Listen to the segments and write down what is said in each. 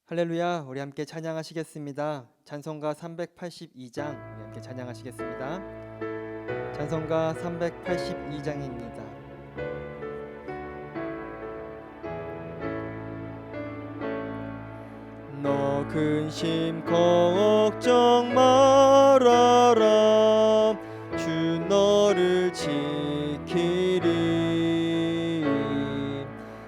할렐루야, 우리 함께 찬양하시겠습니다. 찬송가 382장 우리 함께 찬양하시겠습니다. 찬송가 382장입니다. 너 근심 걱정 말아라. 주 너를 지키리.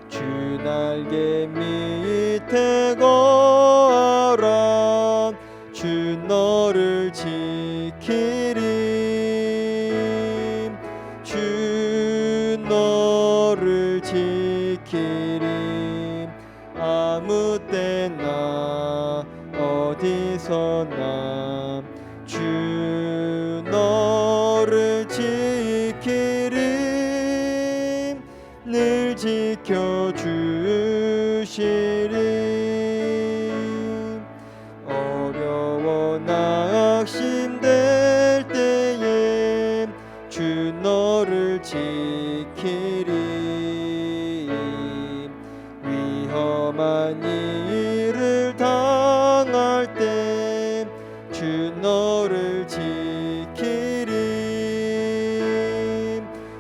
주 날개 밑에 거하라. 주 너를 지키리. 주 너를 지키리. 아무 때나 어디서나 주 너를 지키리. 늘 지켜주시리. 어려워 낙심될 때에 주 너를 지키리. 위험한 일을 당할 때 주 너를 지키리.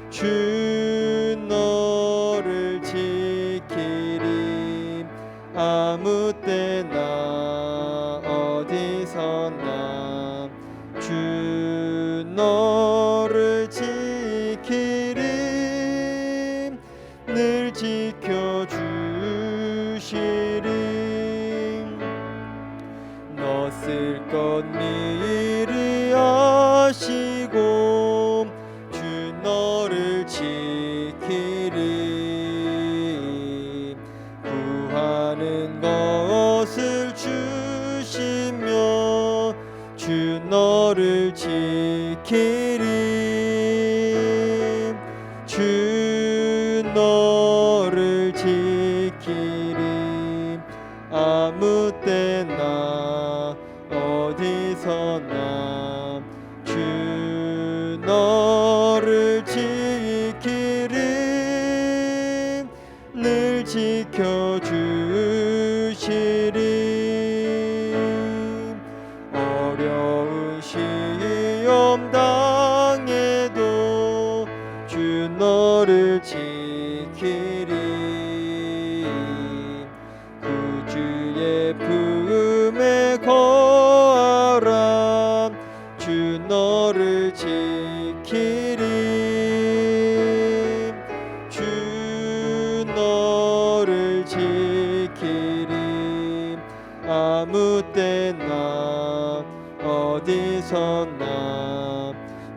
주 너를 지키리. 아무 때나 어디서나 주 너를 지키리. 늘 지켜주시리. 너 쓸 것 미리 아시고 주 너를 지키리. 구하는 것을 주시며 주 너를 지키리. 주 너를 지키리. 아무 때나 어디서나 주 너를 지키리. 늘 지켜주시리. 어려운 시험 당해도 주 너를 지키리. 구주의 품에 거하라. 주 너를 지키리. 주 너를 지키리. 아무 때나 어디서나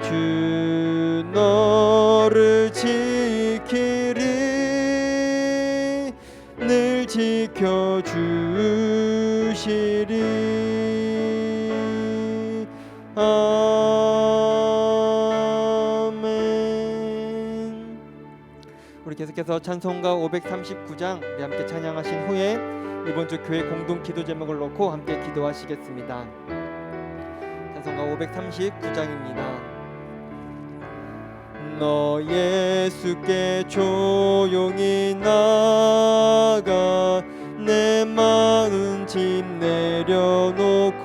주 너를 지키리. 늘 지켜주시리. 아멘. 우리 계속해서 찬송가 539장 우리 함께 찬양하신 후에 이번 주 교회 공동 기도 제목을 놓고 함께 기도하시겠습니다. 찬송가 539장입니다. 너 예수께 조용히 나가 내 마음 짐 내려놓고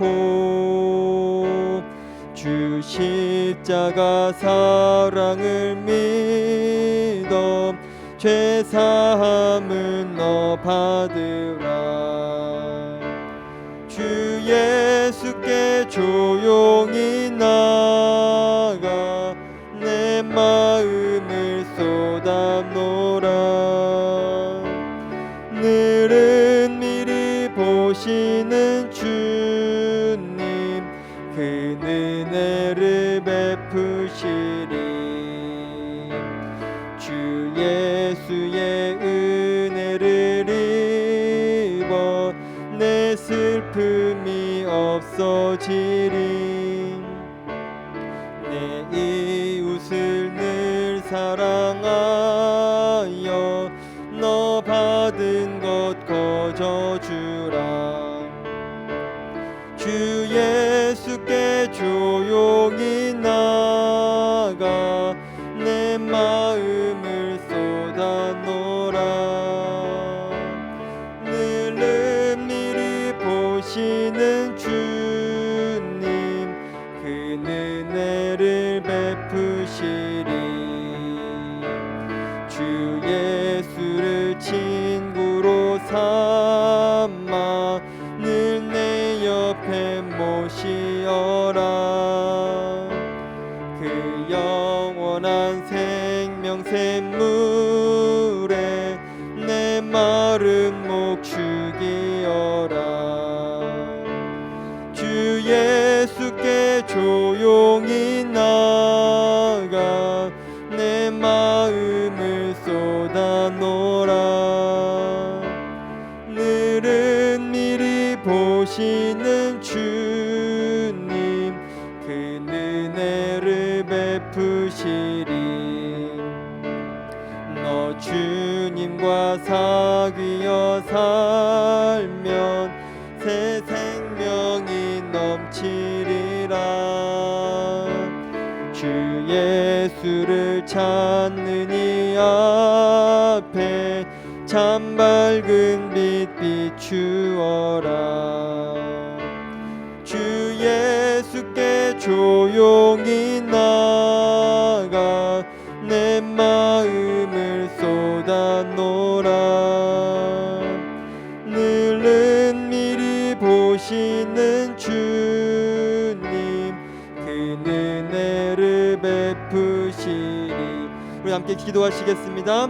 주 십자가 사랑을 믿어 죄 사함을 너 받으라. 주 예수께 조용히 나가 내 마음을 쏟아놓으라. 늘은 미리 보시는 주님 그 은혜를 베푸시리. 주 예수의 은혜를 입어 내 슬픔이 없어지리. 내 이웃을 늘 사랑하여 너 받은 것 거저주라. 주 예수께 조용히 나가 내 마음을 쏟아놓으라. 늘은 미리 보시는 주님 그 은혜를 베푸시리. 주 예수를 친구로 삼아 늘 내 옆에 모시어라. 그 영원한 생명 샘물에 내 마른 목 죽이어라. 주 예수께 조용히 나가 내 마음을 쏟아놓으라. 늘은 미리 보시는 주님 그 은혜를 베푸시리. 너 주님과 사귀어 살면 새 생명이 넘치리라. 주 예수를 찾는 이 앞에 참 밝은 빛 비추어라. 주 예수께 조용히 나가 내 마음을 쏟아놓으라. 늘은 미리 보시는 주님 그 은혜를 베푸시리. 우리 함께 기도하시겠습니다.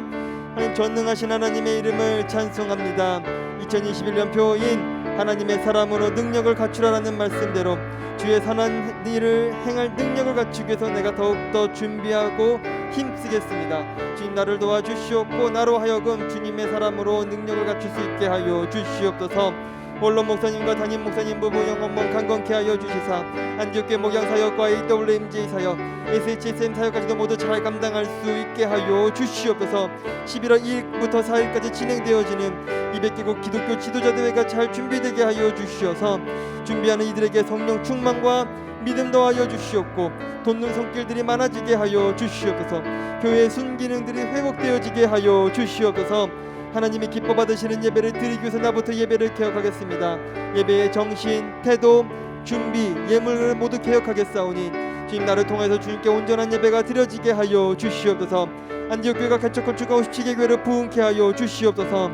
하나님 전능하신 하나님의 이름을 찬송합니다. 2021년 표인 하나님의 사람으로 능력을 갖추라는 말씀대로 주의 선한 일을 행할 능력을 갖추기 위해서 내가 더욱더 준비하고 힘쓰겠습니다. 주님 나를 도와주시옵고 나로 하여금 주님의 사람으로 능력을 갖출 수 있게 하여 주시옵소서. 원로 목사님과 담임 목사님 부부 영원몸 강건케 하여 주시사 안디옥교회 목양사역과 AWMJ 사역, SHSM 사역까지도 모두 잘 감당할 수 있게 하여 주시옵소서. 11월 2일부터 4일까지 진행되어지는 200개국 기독교 지도자대회가 잘 준비되게 하여 주시어서 준비하는 이들에게 성령 충만과 믿음 더하여 주시옵고 돕는 손길들이 많아지게 하여 주시옵소서. 교회의 순기능들이 회복되어지게 하여 주시옵소서. 하나님이 기뻐 받으시는 예배를 드리기 위해서 나부터 예배를 개혁하겠습니다. 예배의 정신, 태도, 준비, 예물을 모두 개혁하겠사오니 주님 나를 통해서 주님께 온전한 예배가 드려지게 하여 주시옵소서. 안디옥교회가 개척 건축과 57개 교회를 부흥케 하여 주시옵소서.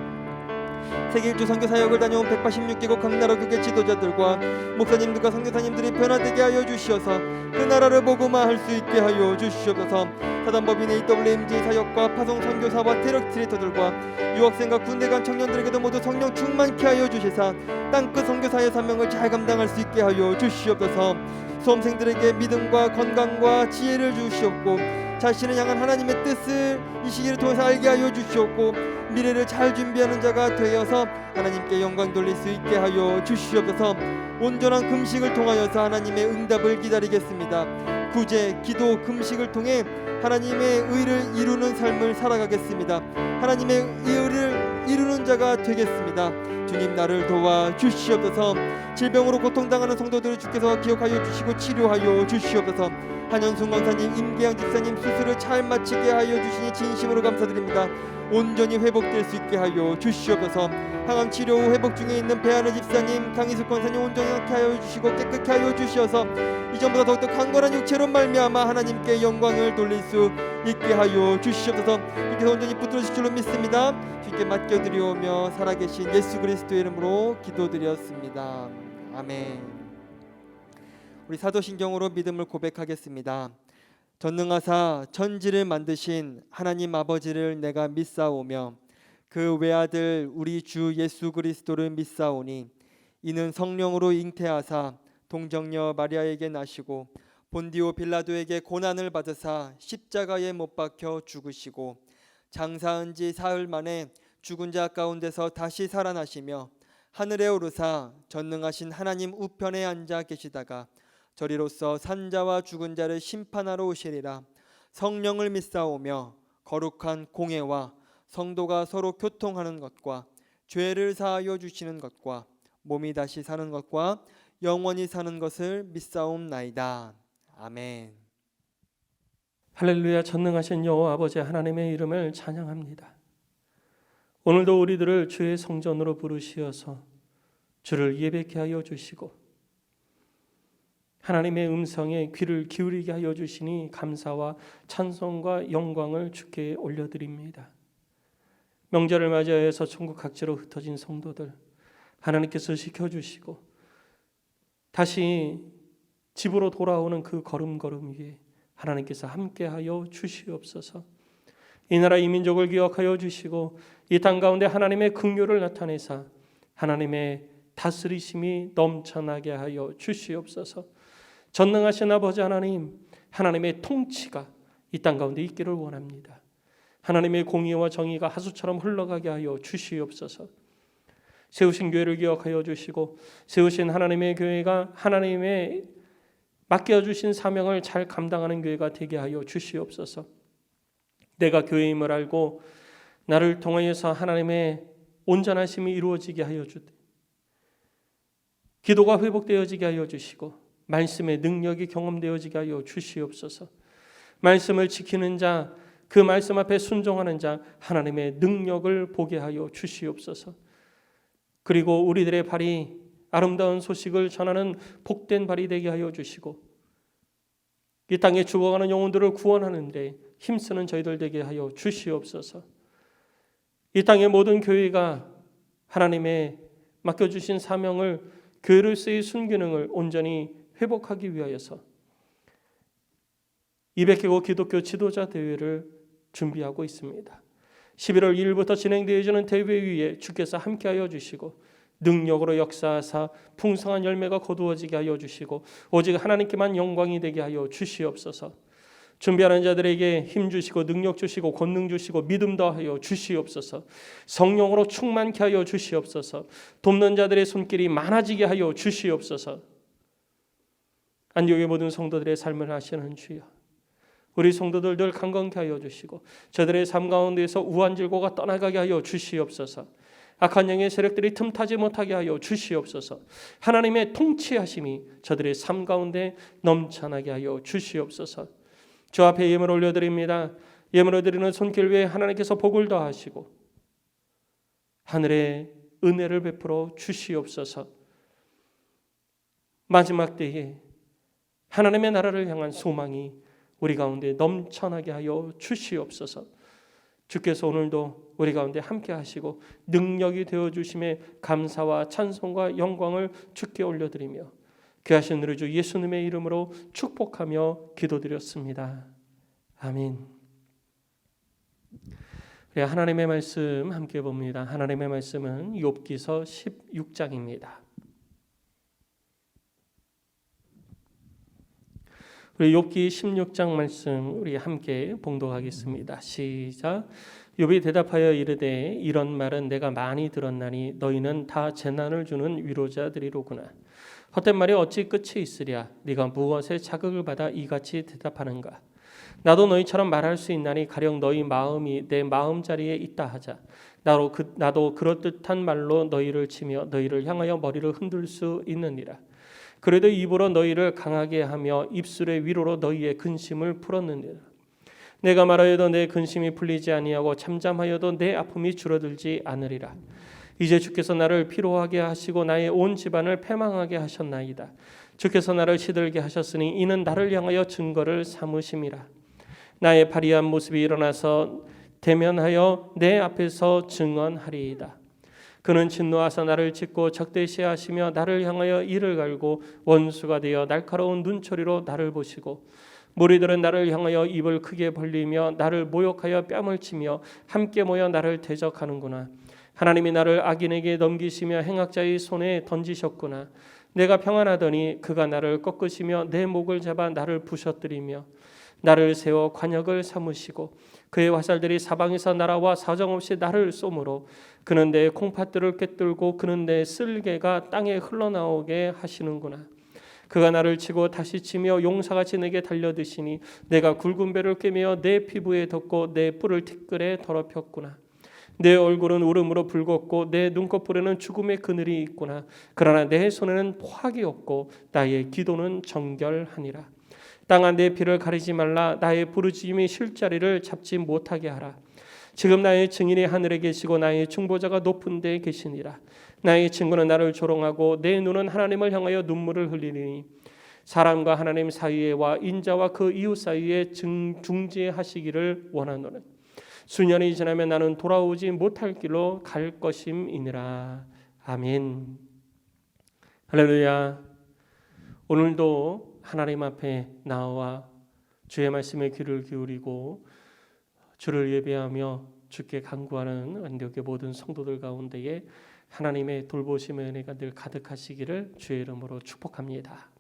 세계 일주 선교 사역을 다녀온 186개국 각 나라 교회 지도자들과 목사님들과 선교사님들이 변화되게 하여 주시어서 그 나라를 복음화할 수 있게 하여 주시옵소서. 사단법인 AWMJ 사역과 파송 선교사와 대력 트레이터들과 유학생과 군대 간 청년들에게도 모두 성령 충만케 하여 주시사 땅끝 선교사의 사명을 잘 감당할 수 있게 하여 주시옵소서. 수험생들에게 믿음과 건강과 지혜를 주시옵고 자신을 향한 하나님의 뜻을 이 시기를 통해서 알게 하여 주시옵고 미래를 잘 준비하는 자가 되어서 하나님께 영광 돌릴 수 있게 하여 주시옵소서. 온전한 금식을 통하여서 하나님의 응답을 기다리겠습니다. 구제, 기도, 금식을 통해 하나님의 의를 이루는 삶을 살아가겠습니다. 하나님의 의를 이루는 자가 되겠습니다. 주님 나를 도와 주시옵소서. 질병으로 고통당하는 성도들을 주께서 기억하여 주시고 치료하여 주시옵소서. 한현순 권사님, 임계양 집사님 수술을 잘 마치게 하여 주시니 진심으로 감사드립니다. 온전히 회복될 수 있게 하여 주시옵소서. 항암 치료 후 회복 중에 있는 배하늘 집사님, 강희숙 권사님 온전히 하여 주시고 깨끗게 하여 주시어서 이전보다 더욱더 강건한 육체로 말미암아 하나님께 영광을 돌릴 수 있게 하여 주시옵소서. 주께서 온전히 붙들어주실 줄로 믿습니다. 주께 맡겨드리오며 살아계신 예수 그리스도의 이름으로 기도드렸습니다. 아멘. 우리 사도신경으로 믿음을 고백하겠습니다. 전능하사 천지를 만드신 하나님 아버지를 내가 믿사오며 그 외아들 우리 주 예수 그리스도를 믿사오니 이는 성령으로 잉태하사 동정녀 마리아에게 나시고 본디오 빌라도에게 고난을 받으사 십자가에 못 박혀 죽으시고 장사한 지 사흘 만에 죽은 자 가운데서 다시 살아나시며 하늘에 오르사 전능하신 하나님 우편에 앉아 계시다가 저리로서 산자와 죽은 자를 심판하러 오시리라. 성령을 믿사오며 거룩한 공회와 성도가 서로 교통하는 것과 죄를 사하여 주시는 것과 몸이 다시 사는 것과 영원히 사는 것을 믿사옵나이다. 아멘. 할렐루야. 전능하신 여호와 아버지 하나님의 이름을 찬양합니다. 오늘도 우리들을 주의 성전으로 부르시어서 주를 예배케 하여 주시고 하나님의 음성에 귀를 기울이게 하여 주시니 감사와 찬송과 영광을 주께 올려드립니다. 명절을 맞이해서 전국 각지로 흩어진 성도들 하나님께서 지켜주시고 다시 집으로 돌아오는 그 걸음걸음 위에 하나님께서 함께하여 주시옵소서. 이 나라 이 민족을 기억하여 주시고 이 땅 가운데 하나님의 긍휼을 나타내사 하나님의 다스리심이 넘쳐나게 하여 주시옵소서. 전능하신 아버지 하나님, 하나님의 통치가 이 땅 가운데 있기를 원합니다. 하나님의 공의와 정의가 하수처럼 흘러가게 하여 주시옵소서. 세우신 교회를 기억하여 주시고 세우신 하나님의 교회가 하나님의 맡겨주신 사명을 잘 감당하는 교회가 되게 하여 주시옵소서. 내가 교회임을 알고 나를 통하여서 하나님의 온전하심이 이루어지게 하여 주되 기도가 회복되어지게 하여 주시고 말씀의 능력이 경험되어지게 하여 주시옵소서. 말씀을 지키는 자, 그 말씀 앞에 순종하는 자 하나님의 능력을 보게 하여 주시옵소서. 그리고 우리들의 발이 아름다운 소식을 전하는 복된 발이 되게 하여 주시고 이 땅에 죽어가는 영혼들을 구원하는 데 힘쓰는 저희들 되게 하여 주시옵소서. 이 땅의 모든 교회가 하나님의 맡겨주신 사명을 교회로서의 순기능을 온전히 회복하기 위하여서 200개국 기독교 지도자 대회를 준비하고 있습니다. 11월 2일부터 진행되어지는 대회 위에 주께서 함께하여 주시고 능력으로 역사하사 풍성한 열매가 거두어지게 하여 주시고 오직 하나님께만 영광이 되게 하여 주시옵소서. 준비하는 자들에게 힘 주시고 능력 주시고 권능 주시고 믿음 더하여 주시옵소서. 성령으로 충만케 하여 주시옵소서. 돕는 자들의 손길이 많아지게 하여 주시옵소서. 안디옥의 모든 성도들의 삶을 하시는 주여, 우리 성도들 늘 강건케 하여 주시고 저들의 삶 가운데에서 우환질고가 떠나가게 하여 주시옵소서. 악한 영의 세력들이 틈타지 못하게 하여 주시옵소서. 하나님의 통치하심이 저들의 삶 가운데 넘쳐나게 하여 주시옵소서. 주 앞에 예물 올려드립니다. 예물을 드리는 손길 위에 하나님께서 복을 더하시고 하늘의 은혜를 베풀어 주시옵소서. 마지막 때에 하나님의 나라를 향한 소망이 우리 가운데 넘쳐나게 하여 주시옵소서. 주께서 오늘도 우리 가운데 함께 하시고 능력이 되어주심에 감사와 찬송과 영광을 주께 올려드리며 귀하신 우리 주 예수님의 이름으로 축복하며 기도드렸습니다. 아멘. 하나님의 말씀 함께 봅니다. 하나님의 말씀은 욥기서 16장입니다. 우리 욥기 16장 말씀 우리 함께 봉독하겠습니다. 시작. 욥이 대답하여 이르되 이런 말은 내가 많이 들었나니 너희는 다 재난을 주는 위로자들이로구나. 헛된 말이 어찌 끝이 있으랴. 네가 무엇에 자극을 받아 이같이 대답하는가. 나도 너희처럼 말할 수 있나니 가령 너희 마음이 내 마음자리에 있다 하자. 나도 그럴듯한 말로 너희를 치며 너희를 향하여 머리를 흔들 수 있느니라. 그래도 입으로 너희를 강하게 하며 입술의 위로로 너희의 근심을 풀었느니라. 내가 말하여도 내 근심이 풀리지 아니하고 잠잠하여도 내 아픔이 줄어들지 않으리라. 이제 주께서 나를 피로하게 하시고 나의 온 집안을 패망하게 하셨나이다. 주께서 나를 시들게 하셨으니 이는 나를 향하여 증거를 삼으심이라. 나의 발이한 모습이 일어나서 대면하여 내 앞에서 증언하리이다. 그는 진노하사 나를 찢고 적대시하시며 나를 향하여 이를 갈고 원수가 되어 날카로운 눈초리로 나를 보시고 무리들은 나를 향하여 입을 크게 벌리며 나를 모욕하여 뺨을 치며 함께 모여 나를 대적하는구나. 하나님이 나를 악인에게 넘기시며 행악자의 손에 던지셨구나. 내가 평안하더니 그가 나를 꺾으시며 내 목을 잡아 나를 부셔뜨리며 나를 세워 관역을 삼으시고 그의 화살들이 사방에서 날아와 사정없이 나를 쏘므로 그는 내 콩팥들을 꿰뚫고 그는 내 쓸개가 땅에 흘러나오게 하시는구나. 그가 나를 치고 다시 치며 용사같이 내게 달려드시니 내가 굵은 배를 꿰며 내 피부에 덮고 내 뿔을 티끌에 더럽혔구나. 내 얼굴은 울음으로 붉었고 내 눈꺼풀에는 죽음의 그늘이 있구나. 그러나 내 손에는 포악이 없고 나의 기도는 정결하니라. 땅아 내 피를 가리지 말라. 나의 부르짖음이 실자리를 잡지 못하게 하라. 지금 나의 증인이 하늘에 계시고 나의 중보자가 높은 데에 계시니라. 나의 친구는 나를 조롱하고 내 눈은 하나님을 향하여 눈물을 흘리니 사람과 하나님 사이에와 인자와 그 이웃 사이에 중재하시기를 원하노니 수년이 지나면 나는 돌아오지 못할 길로 갈 것임이니라. 아멘. 할렐루야. 오늘도 하나님 앞에 나와 주의 말씀에 귀를 기울이고 주를 예배하며 주께 간구하는 안디옥의 모든 성도들 가운데에 하나님의 돌보심의 은혜가 늘 가득하시기를 주의 이름으로 축복합니다.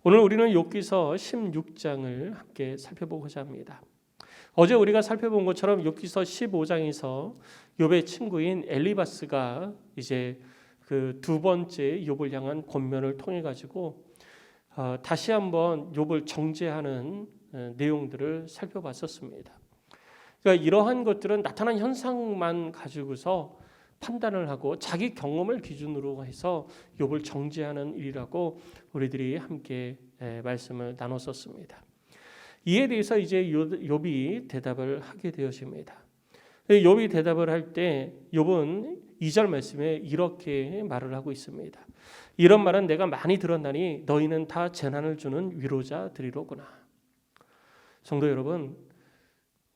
오늘 우리는 욥기서 16장을 함께 살펴보고자 합니다. 어제 우리가 살펴본 것처럼 욥기서 15장에서 욥의 친구인 엘리바스가 이제 그 두 번째 욥을 향한 권면을 통해 가지고 다시 한번 욥을 정죄하는 내용들을 살펴봤었습니다. 그러니까 이러한 것들은 나타난 현상만 가지고서 판단을 하고 자기 경험을 기준으로 해서 욥을 정죄하는 일이라고 우리들이 함께 말씀을 나눴었습니다. 이에 대해서 이제 욥이 대답을 하게 되었습니다. 욥이 대답을 할 때 욥은 2절 말씀에 이렇게 말을 하고 있습니다. 이런 말은 내가 많이 들었나니 너희는 다 재난을 주는 위로자들이로구나. 성도 여러분,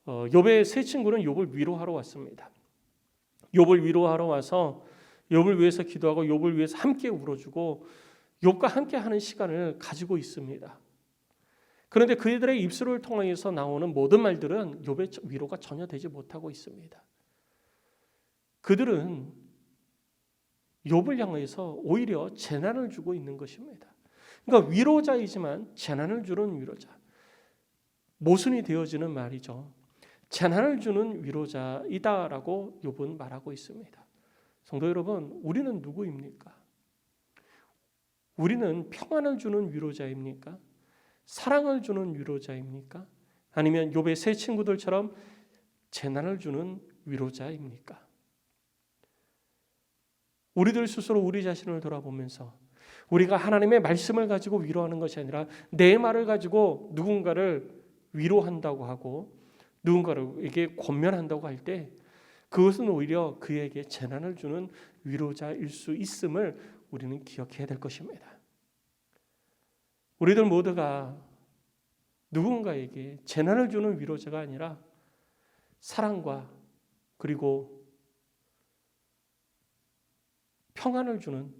욥의 세 친구는 욥을 위로하러 왔습니다. 욥을 위로하러 와서 욥을 위해서 기도하고 욥을 위해서 함께 울어주고 욥과 함께 하는 시간을 가지고 있습니다. 그런데 그들의 입술을 통해서 나오는 모든 말들은 욥의 위로가 전혀 되지 못하고 있습니다. 그들은 욥을 향해서 오히려 재난을 주고 있는 것입니다. 그러니까 위로자이지만 재난을 주는 위로자. 모순이 되어지는 말이죠. 재난을 주는 위로자이다라고 욥은 말하고 있습니다. 성도 여러분, 우리는 누구입니까? 우리는 평안을 주는 위로자입니까? 사랑을 주는 위로자입니까? 아니면 욥의 세 친구들처럼 재난을 주는 위로자입니까? 우리들 스스로 우리 자신을 돌아보면서 우리가 하나님의 말씀을 가지고 위로하는 것이 아니라 내 말을 가지고 누군가를 위로한다고 하고 누군가에게 권면한다고 할 때 그것은 오히려 그에게 재난을 주는 위로자일 수 있음을 우리는 기억해야 될 것입니다. 우리들 모두가 누군가에게 재난을 주는 위로자가 아니라 사랑과 그리고 평안을 주는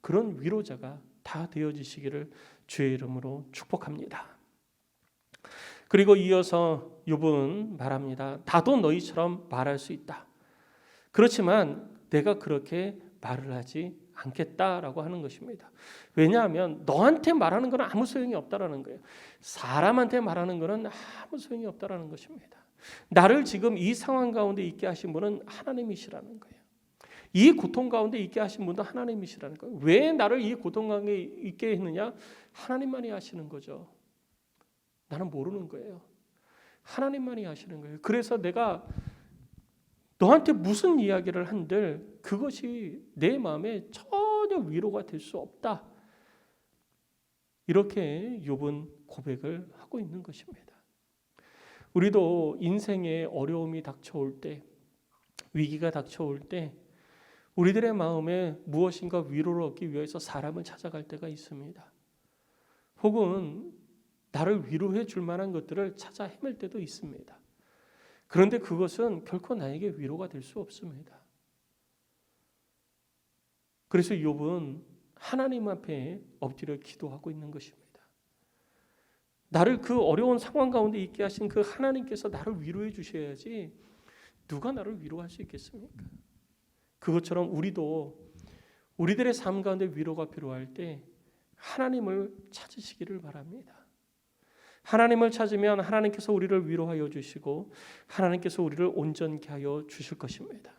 그런 위로자가 다 되어지시기를 주의 이름으로 축복합니다. 그리고 이어서 욥은 말합니다. 나도 너희처럼 말할 수 있다. 그렇지만 내가 그렇게 말을 하지 않겠다라고 하는 것입니다. 왜냐하면 너한테 말하는 건 아무 소용이 없다라는 거예요. 사람한테 말하는 것은 아무 소용이 없다라는 것입니다. 나를 지금 이 상황 가운데 있게 하신 분은 하나님이시라는 거예요. 이 고통 가운데 있게 하신 분도 하나님이시라는 거예요. 왜 나를 이 고통 가운데 있게 했느냐? 하나님만이 하시는 거죠. 나는 모르는 거예요. 하나님만이 하시는 거예요. 그래서 내가 너한테 무슨 이야기를 한들 그것이 내 마음에 전혀 위로가 될 수 없다. 이렇게 욥은 고백을 하고 있는 것입니다. 우리도 인생에 어려움이 닥쳐올 때, 위기가 닥쳐올 때 우리들의 마음에 무엇인가 위로를 얻기 위해서 사람을 찾아갈 때가 있습니다. 혹은 나를 위로해 줄 만한 것들을 찾아 헤맬 때도 있습니다. 그런데 그것은 결코 나에게 위로가 될 수 없습니다. 그래서 욥은 하나님 앞에 엎드려 기도하고 있는 것입니다. 나를 그 어려운 상황 가운데 있게 하신 그 하나님께서 나를 위로해 주셔야지 누가 나를 위로할 수 있겠습니까? 그것처럼 우리도 우리들의 삶 가운데 위로가 필요할 때 하나님을 찾으시기를 바랍니다. 하나님을 찾으면 하나님께서 우리를 위로하여 주시고 하나님께서 우리를 온전케 하여 주실 것입니다.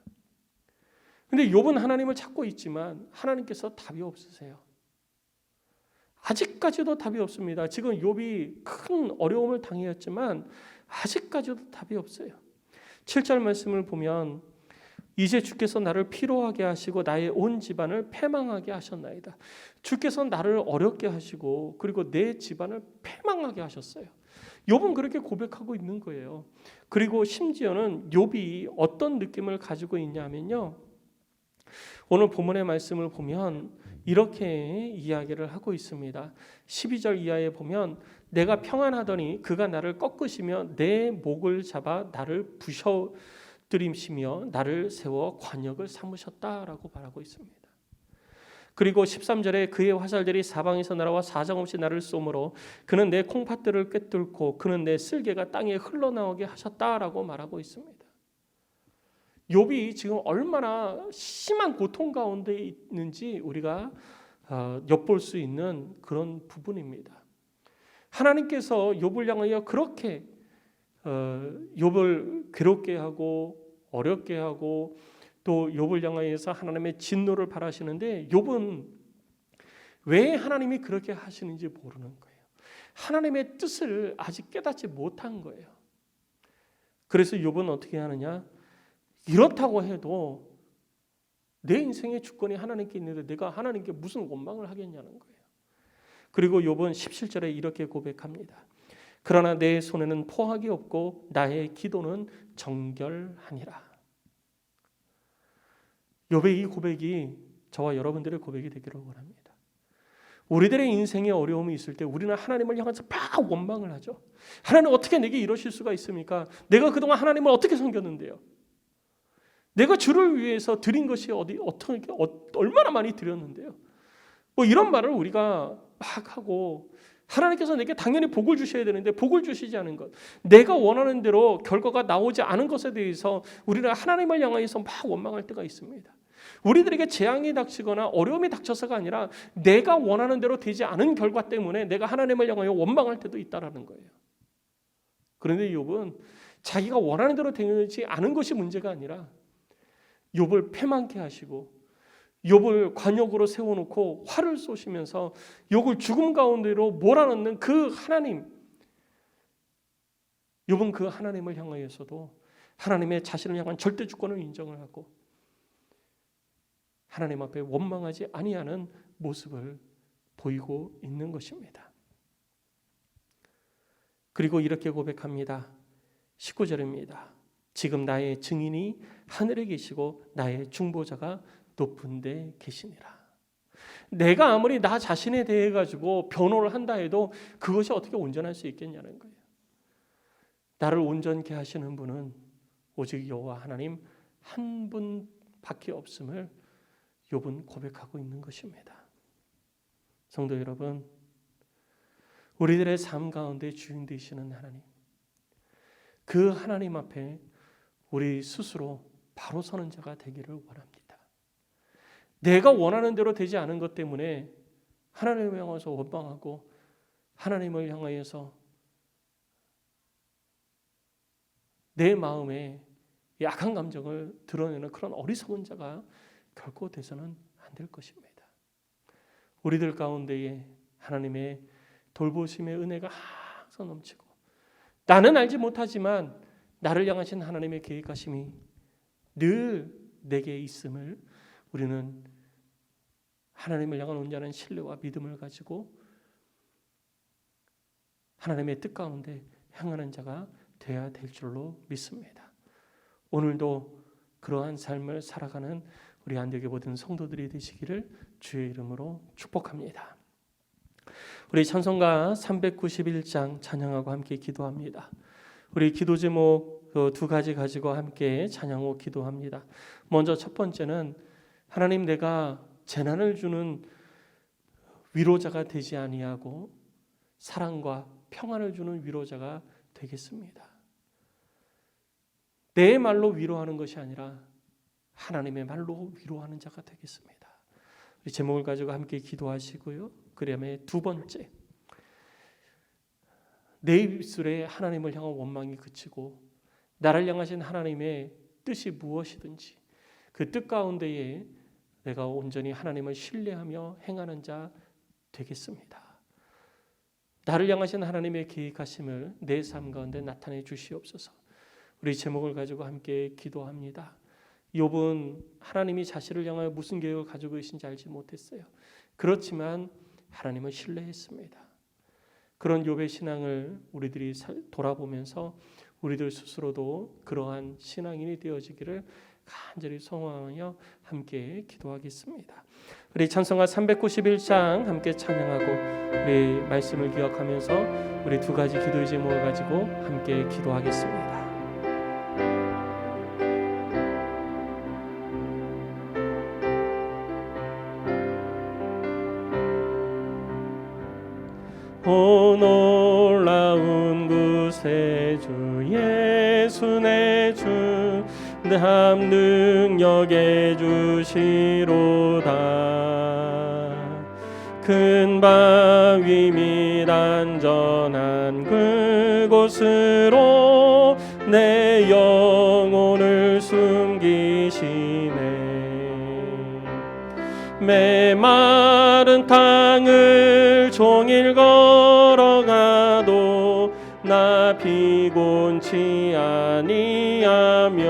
그런데 욥은 하나님을 찾고 있지만 하나님께서 답이 없으세요. 아직까지도 답이 없습니다. 지금 욥이 큰 어려움을 당했지만 아직까지도 답이 없어요. 7절 말씀을 보면 이제 주께서 나를 피로하게 하시고 나의 온 집안을 패망하게 하셨나이다. 주께서 나를 어렵게 하시고 그리고 내 집안을 패망하게 하셨어요. 욥은 그렇게 고백하고 있는 거예요. 그리고 심지어는 욥이 어떤 느낌을 가지고 있냐면요. 오늘 본문의 말씀을 보면 이렇게 이야기를 하고 있습니다. 12절 이하에 보면 내가 평안하더니 그가 나를 꺾으시며 내 목을 잡아 나를 부셔뜨리시며 나를 세워 관역을 삼으셨다라고 말하고 있습니다. 그리고 13절에 그의 화살들이 사방에서 날아와 사정없이 나를 쏘므로 그는 내 콩팥들을 꿰뚫고 그는 내 쓸개가 땅에 흘러나오게 하셨다라고 말하고 있습니다. 욥이 지금 얼마나 심한 고통 가운데 있는지 우리가 엿볼 수 있는 그런 부분입니다. 하나님께서 욥을 향하여 그렇게 욥을 괴롭게 하고 어렵게 하고 또 욥을 향하여서 하나님의 진노를 바라시는데 욥은 왜 하나님이 그렇게 하시는지 모르는 거예요. 하나님의 뜻을 아직 깨닫지 못한 거예요. 그래서 욥은 어떻게 하느냐? 이렇다고 해도 내 인생의 주권이 하나님께 있는데 내가 하나님께 무슨 원망을 하겠냐는 거예요. 그리고 욥은 17절에 이렇게 고백합니다. 그러나 내 손에는 포악이 없고 나의 기도는 정결하니라. 욥의 이 고백이 저와 여러분들의 고백이 되기를 원합니다. 우리들의 인생에 어려움이 있을 때 우리는 하나님을 향해서 막 원망을 하죠. 하나님 어떻게 내게 이러실 수가 있습니까? 내가 그동안 하나님을 어떻게 섬겼는데요? 내가 주를 위해서 드린 것이 얼마나 많이 드렸는데요. 뭐 이런 말을 우리가 막 하고 하나님께서 내게 당연히 복을 주셔야 되는데 복을 주시지 않은 것, 내가 원하는 대로 결과가 나오지 않은 것에 대해서 우리는 하나님을 향해서 막 원망할 때가 있습니다. 우리들에게 재앙이 닥치거나 어려움이 닥쳐서가 아니라 내가 원하는 대로 되지 않은 결과 때문에 내가 하나님을 향하여 원망할 때도 있다라는 거예요. 그런데 욥은 자기가 원하는 대로 되지 않은 것이 문제가 아니라 욥을 패망케 하시고 욥을 관역으로 세워놓고 활을 쏘시면서 욥을 죽음 가운데로 몰아넣는 그 하나님, 욥은 그 하나님을 향하여서도 하나님의 자신을 향한 절대 주권을 인정을 하고 하나님 앞에 원망하지 아니하는 모습을 보이고 있는 것입니다. 그리고 이렇게 고백합니다. 19절입니다. 지금 나의 증인이 하늘에 계시고 나의 중보자가 높은 데 계시니라. 내가 아무리 나 자신에 대해 가지고 변호를 한다 해도 그것이 어떻게 온전할 수 있겠냐는 거예요. 나를 온전케 하시는 분은 오직 여호와 하나님 한 분밖에 없음을 욥은 고백하고 있는 것입니다. 성도 여러분, 우리들의 삶 가운데 주인 되시는 하나님, 그 하나님 앞에 우리 스스로 바로 서는 자가 되기를 원합니다. 내가 원하는 대로 되지 않은 것 때문에 하나님을 향해서 원망하고 하나님을 향하여서 내 마음에 약한 감정을 드러내는 그런 어리석은 자가 결코 돼서는 안 될 것입니다. 우리들 가운데에 하나님의 돌보심의 은혜가 항상 넘치고 나는 알지 못하지만 나를 향하신 하나님의 계획하심이 늘 내게 있음을 우리는 하나님을 향한 온전한 신뢰와 믿음을 가지고 하나님의 뜻 가운데 행하는 자가 되어야 될 줄로 믿습니다. 오늘도 그러한 삶을 살아가는 우리 안되게 모든 성도들이 되시기를 주의 이름으로 축복합니다. 우리 찬송가 391장 찬양하고 함께 기도합니다. 우리 기도 제목 두 가지 가지고 함께 찬양하고 기도합니다. 먼저 첫 번째는 하나님, 내가 재난을 주는 위로자가 되지 아니하고 사랑과 평안을 주는 위로자가 되겠습니다. 내 말로 위로하는 것이 아니라 하나님의 말로 위로하는 자가 되겠습니다. 우리 제목을 가지고 함께 기도하시고요. 그다음에 두 번째, 내 입술에 하나님을 향한 원망이 그치고 나를 향하신 하나님의 뜻이 무엇이든지 그 뜻 가운데에 내가 온전히 하나님을 신뢰하며 행하는 자 되겠습니다. 나를 향하신 하나님의 계획하심을 내 삶 가운데 나타내 주시옵소서. 우리 제목을 가지고 함께 기도합니다. 욥은 하나님이 자신을 향하여 무슨 계획을 가지고 계신지 알지 못했어요. 그렇지만 하나님을 신뢰했습니다. 그런 욥의 신앙을 우리들이 돌아보면서 우리들 스스로도 그러한 신앙인이 되어지기를 간절히 소망하며 함께 기도하겠습니다. 우리 찬송가 391장 함께 찬양하고 우리 말씀을 기억하면서 우리 두 가지 기도의 제목을 가지고 함께 기도하겠습니다. 오 놀라운 구세주 예수 내 주 담 능력에 주시로다. 큰 바위 및 안전한 그곳으로 내 영혼을 숨기시네. 메마른 땅을 종일 걸어가도 나 피곤치 아니하며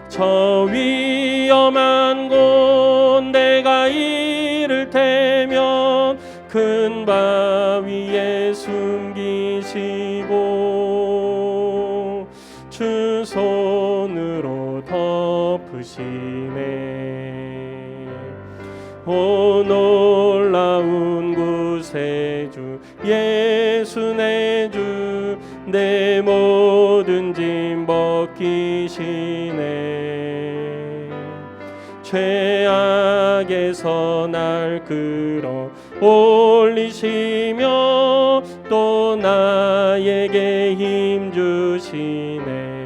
저 위험한 곳 내가 이를 테면 큰 바위에 숨기시고 주 손으로 덮으시네. 오 놀라운 구세주 예수 내 주 내 모든 짐 벗기시네. 죄악에서 날 끌어 올리시며 또 나에게 힘 주시네.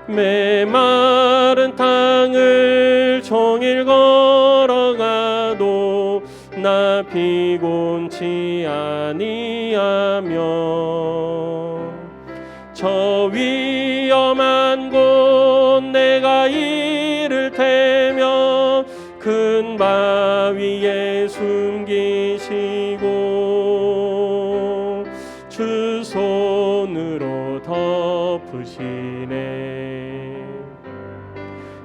메마른 땅을 종일 걸어가도 나 피곤치 아니하며 저 위험한 곳 내가 이를 테면 큰 바위에 숨기시고 주 손으로 덮으시네.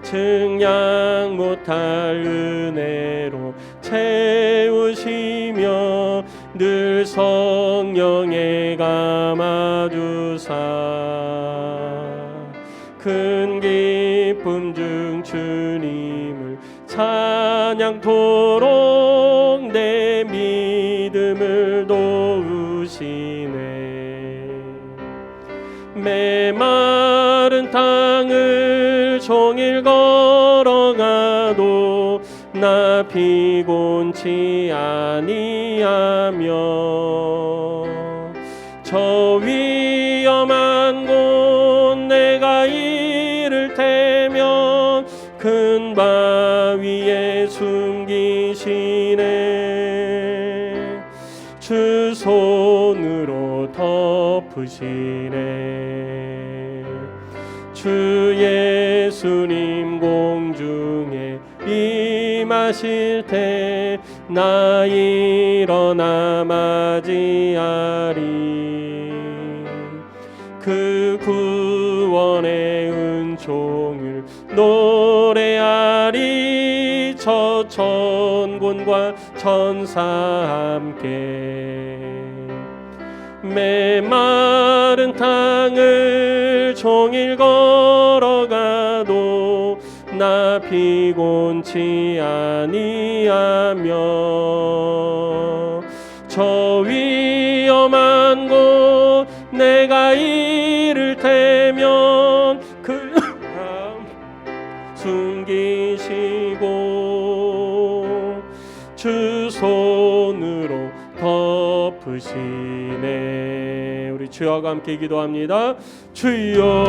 증량 못할 은혜로 채우시며 늘 성령에 감아주사 큰 기쁨 중 주님을 찬양토록 내 믿음을 도우시네. 메마른 땅을 종일 걸어가도 나 피곤치 아니하며 저 위험한 곳 내가 이를 테면 큰 바위에 숨기시네. 주 손으로 덮으시네. 주 예수님 공중에 임하실 때 나 일어나 맞이하리. 그 구원의 은총을 노래하리. 저 천군과 천사 함께 메마른 땅을 종일 걸어가도 나 피곤치 아니하며 저 위험한 곳 내가 이를 테면 그 숨기시고 주 손으로 덮으시네. 우리 주여와 함께 기도합니다. 주여